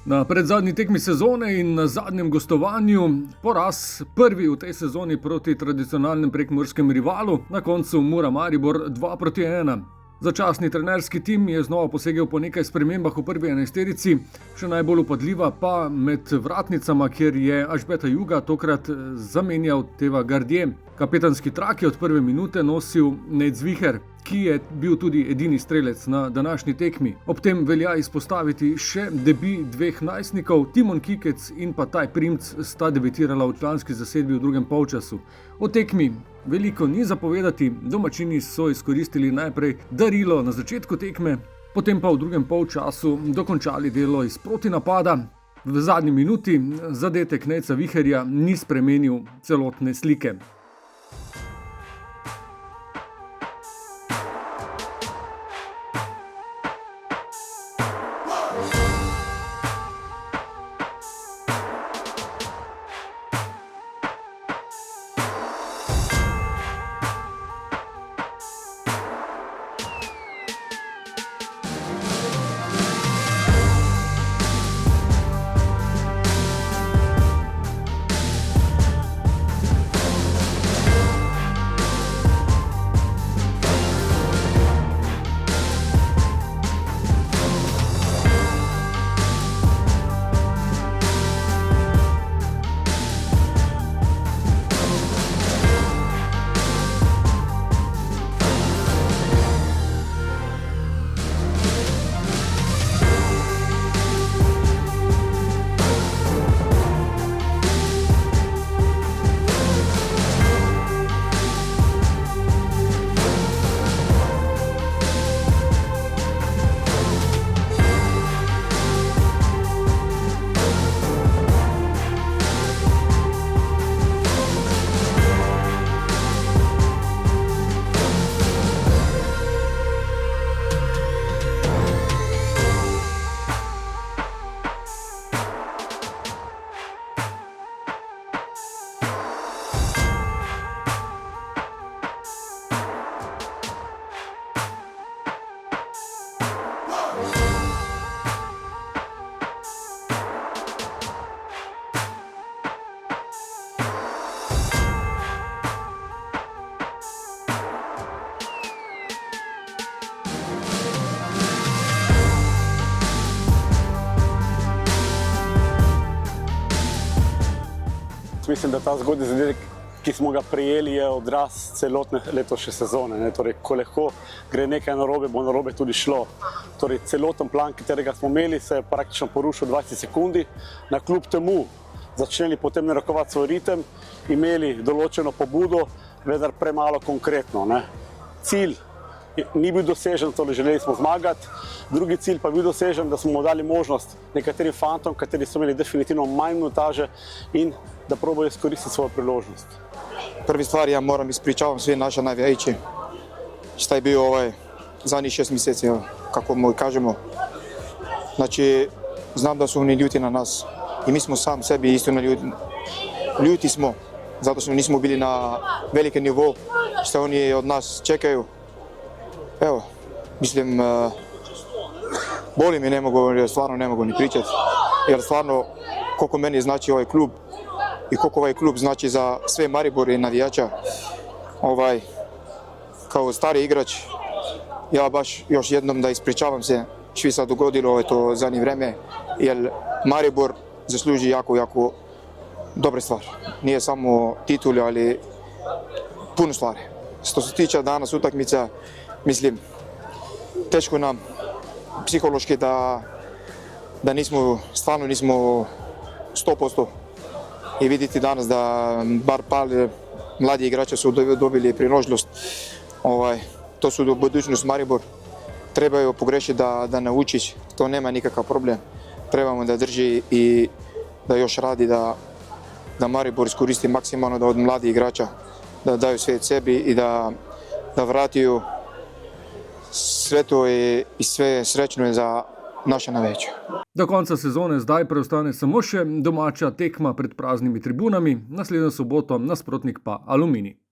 Na predzadnji tekmi sezone in na zadnjem gostovanju poraz, prvi v tej sezoni proti tradicionalnem prekmurskemu rivalu, na koncu Mura Maribor 2-1. Začasni trenerski tim je znova posegel po nekaj spremembah v prvi enajsterici, še najbolj upadljiva pa med vratnicama, kjer je Ažbeta Juga tokrat zamenjal Teva Gardje. Kapetanski trak je od prve minute nosil Nejc Viher, ki je bil tudi edini strelec na današnji tekmi. Ob tem velja izpostaviti še debi dveh najstnikov, Timon Kikec in pa Taj Primc sta debitirala v članski zasedbi v drugem polčasu. O tekmi veliko ni zapovedati, domačini so izkoristili najprej darilo na začetku tekme, potem pa v drugem polčasu dokončali delo iz protinapada. V zadnji minuti zadetek Nejca Viherja ni spremenil celotne slike. Mislim, da ta zgodnji zadetek, ki smo ga prejeli, je odraz celotne letošnje sezone. Torej, ko lahko gre nekaj narobe, bo narobe tudi šlo. Torej, celoten plan, katerega smo imeli, se je praktično porušil 20 sekundi. Na kljub temu začeli potem narekovati svoj ritem, imeli določeno pobudo, vendar premalo konkretno. Cilj ni bil dosežen, torej želeli smo zmagati. Drugi cilj pa je bil dosežen, da smo dali možnost nekaterim fantom, kateri so imeli definitivno manj minutaže in da probajo izkoristiti svojo priložnost. Prvi stvar, ja moram ispričavam sve naše navijači šta je bio zadnjih 6 mjeseci, kako mu kažemo. Znači, znam da su oni ljuti na nas i mi smo sam sebi isto ljuti smo, zato što nismo bili na velike nivou što oni od nas čekaju. Evo, mislim, boli mi, stvarno ne mogu ni pričati, jer stvarno koliko meni znači ovaj klub i koliko ovaj klub znači za sve Maribor i navijača. Kao stari igrač, ja baš još jednom da ispričavam se što se dogodilo to zadnje vreme, jer Maribor zasluži jako dobre stvari. Nije samo titul, ali puno stvari. Što se tiče danas utakmica, mislim, teško nam psihološki da stvarno nismo 100%. I vidite danas da bar par mladi igrača su dobili priložnost. To su budućnost Maribor. Trebaju pogrešiti da naučiš, to nema nikakav problem. Trebamo da drži i da još radi, da Maribor iskoristi maksimalno, da od mladih igrača da daju sve od sebi i da vratiju sve to i sve srečno za naše navijače. Do konca sezone zdaj preostane samo še domača tekma pred praznimi tribunami, naslednjo soboto nasprotnik pa Aluminij.